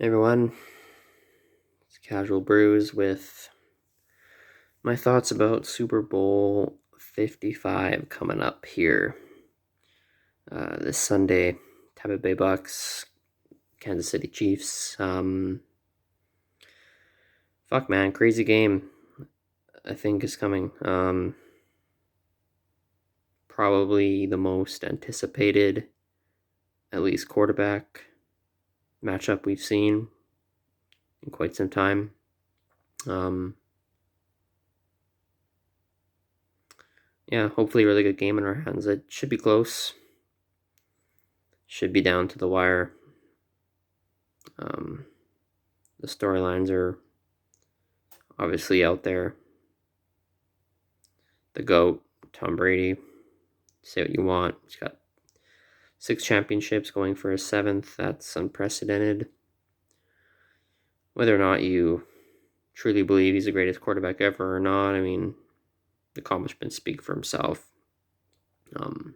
Hey everyone, it's Casual Brews with my thoughts about Super Bowl 55 coming up here this Sunday. Tampa Bay Bucks, Kansas City Chiefs. Fuck man, crazy game. I think is coming. Probably the most anticipated, at least quarterback matchup we've seen in quite some time. Yeah, hopefully a really good game in our hands. It should be close. Should be down to the wire. The storylines are obviously out there. The GOAT, Tom Brady. Say what you want. He's got 6 championships, going for his 7th. That's unprecedented. Whether or not you truly believe he's the greatest quarterback ever or not, I mean, the accomplishments speak for himself. Yeah,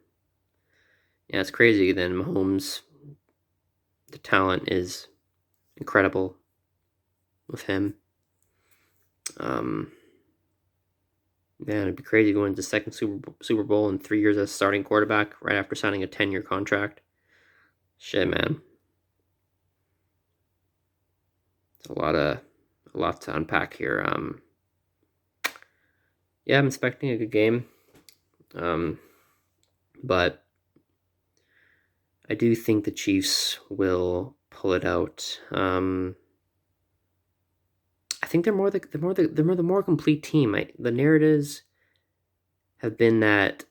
it's crazy. Then Mahomes, the talent is incredible with him. Man, it'd be crazy going to the second Super Bowl in 3 years as starting quarterback right after signing a 10-year contract. Shit, man. It's a lot to unpack here. Yeah, I'm expecting a good game. But I do think the Chiefs will pull it out. I think they're the more complete team. The narratives have been that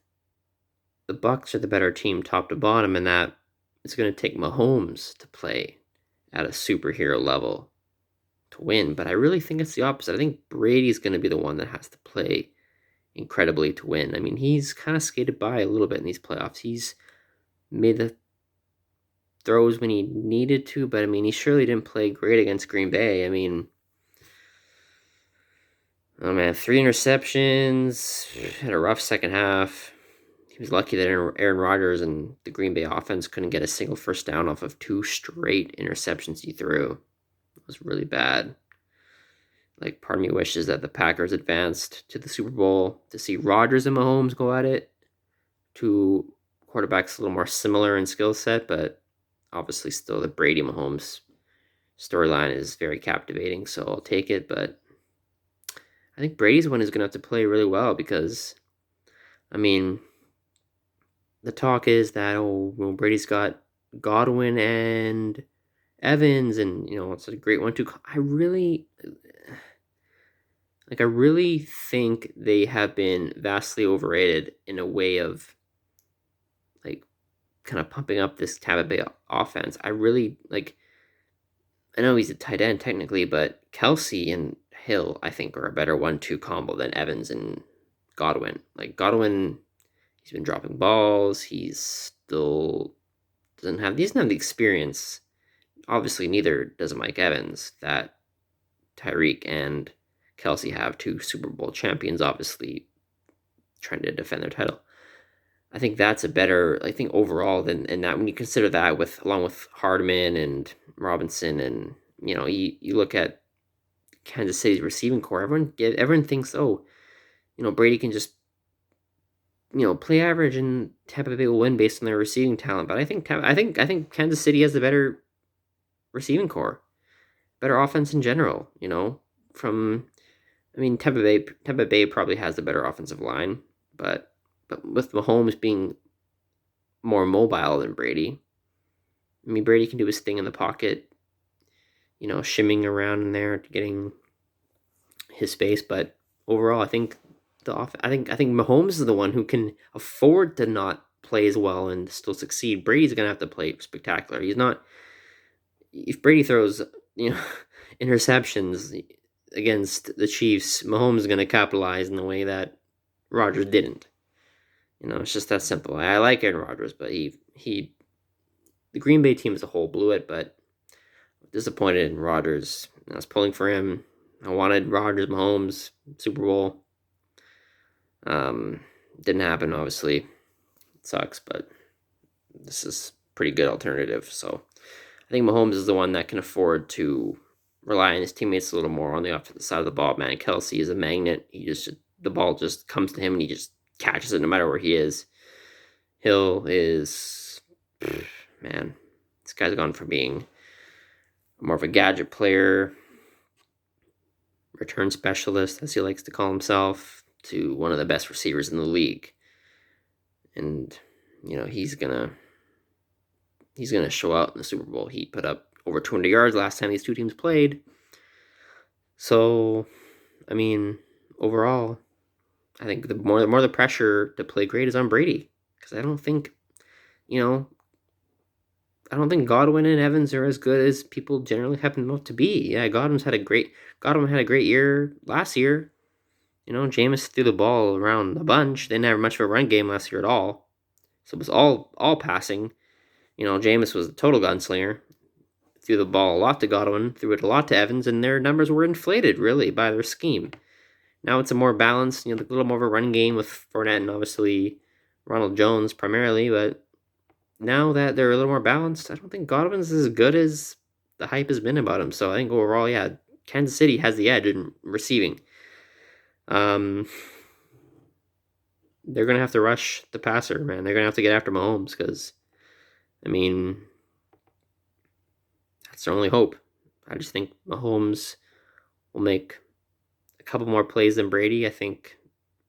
the Bucks are the better team, top to bottom, and that it's going to take Mahomes to play at a superhero level to win. But I really think it's the opposite. I think Brady's going to be the one that has to play incredibly to win. I mean, he's kind of skated by a little bit in these playoffs. He's made the throws when he needed to, but I mean, he surely didn't play great against Green Bay. I mean, oh man, 3 interceptions, had a rough second half. He was lucky that Aaron Rodgers and the Green Bay offense couldn't get a single first down off of 2 straight interceptions he threw. It was really bad. Like, part of me wishes that the Packers advanced to the Super Bowl to see Rodgers and Mahomes go at it. 2 quarterbacks a little more similar in skill set, but obviously still the Brady Mahomes storyline is very captivating, so I'll take it. But I think Brady's one is going to have to play really well because, I mean, the talk is that, Brady's got Godwin and Evans, and, it's a great 1-2. I really think they have been vastly overrated in a way of, like, kind of pumping up this Tampa Bay offense. I know he's a tight end technically, but Kelsey and Hill, I think, are a better 1-2 combo than Evans and Godwin. Like, Godwin, he's been dropping balls. He doesn't have the experience. Obviously, neither does Mike Evans, that Tyreek and Kelsey have, 2 Super Bowl champions, obviously trying to defend their title. I think that's a better, I think, overall than, and that when you consider that along with Hardman and Robinson, and you look at Kansas City's receiving core, everyone thinks, Brady can just play average and Tampa Bay will win based on their receiving talent. But I think Kansas City has the better receiving core, better offense in general. Tampa Bay probably has the better offensive line, but with Mahomes being more mobile than Brady, I mean, Brady can do his thing in the pocket, shimming around in there, getting his space. But overall, I think I think Mahomes is the one who can afford to not play as well and still succeed. Brady's gonna have to play spectacular. He's not. If Brady throws, interceptions against the Chiefs, Mahomes is gonna capitalize in the way that Rodgers didn't. It's just that simple. I like Aaron Rodgers, but the Green Bay team as a whole blew it. But disappointed in Rodgers. I was pulling for him. I wanted Rodgers, Mahomes, Super Bowl. Didn't happen, obviously. It sucks, but this is pretty good alternative. So I think Mahomes is the one that can afford to rely on his teammates a little more on the offensive side of the ball. Man, Kelsey is a magnet. The ball just comes to him and he just catches it no matter where he is. Hill is, man, this guy's gone from being more of a gadget player, return specialist, as he likes to call himself, to one of the best receivers in the league. And, you know, he's gonna show out in the Super Bowl. He put up over 200 yards last time these two teams played. So, I mean, overall, I think the more the pressure to play great is on Brady, because I don't think Godwin and Evans are as good as people generally have them out to be. Yeah, Godwin had a great year last year. You know, Jameis threw the ball around a bunch. They didn't have much of a run game last year at all. So it was all passing. You know, Jameis was a total gunslinger. Threw the ball a lot to Godwin, threw it a lot to Evans, and their numbers were inflated, really, by their scheme. Now it's a more balanced, a little more of a run game with Fournette and obviously Ronald Jones primarily, but now that they're a little more balanced, I don't think Godwin's as good as the hype has been about him. So I think overall, yeah, Kansas City has the edge in receiving. They're going to have to rush the passer, man. They're going to have to get after Mahomes because, I mean, that's their only hope. I just think Mahomes will make a couple more plays than Brady. I think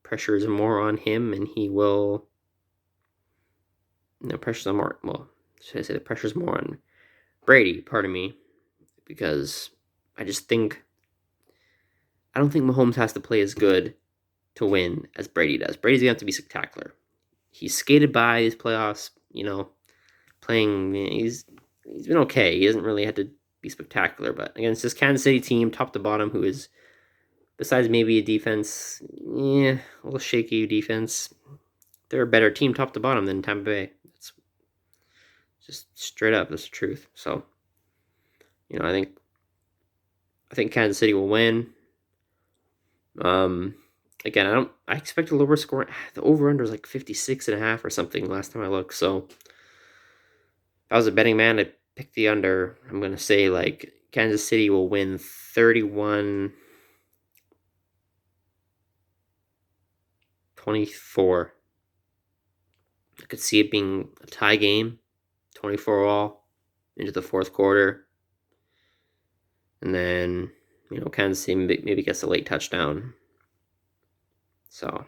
pressure is more on him, and he will. No, pressure's on more. Well, should I say the pressure's more on Brady? Pardon me, because I don't think Mahomes has to play as good to win as Brady does. Brady's gonna have to be spectacular. He's skated by these playoffs. Playing. He's been okay. He hasn't really had to be spectacular, but against this Kansas City team, top to bottom, who is, besides maybe a defense, a little shaky defense, they're a better team top to bottom than Tampa Bay. That's just straight up. That's the truth. So, I think Kansas City will win. Again, I expect a lower score. The over-under is like 56.5 or something last time I looked. So, if I was a betting man, I'd pick the under. I'm going to say, like, Kansas City will win 31-24. I could see it being a tie game, 24-all into the fourth quarter. And then, Kansas City maybe gets a late touchdown. So,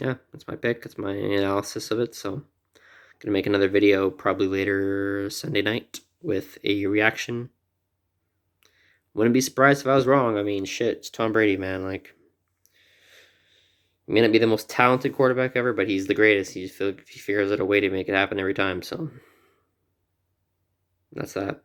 yeah, that's my pick. That's my analysis of it. So, I'm going to make another video probably later Sunday night with a reaction. Wouldn't be surprised if I was wrong. I mean, shit, it's Tom Brady, man. Like, he may not be the most talented quarterback ever, but he's the greatest. He figures out a way to make it happen every time. So, that's that.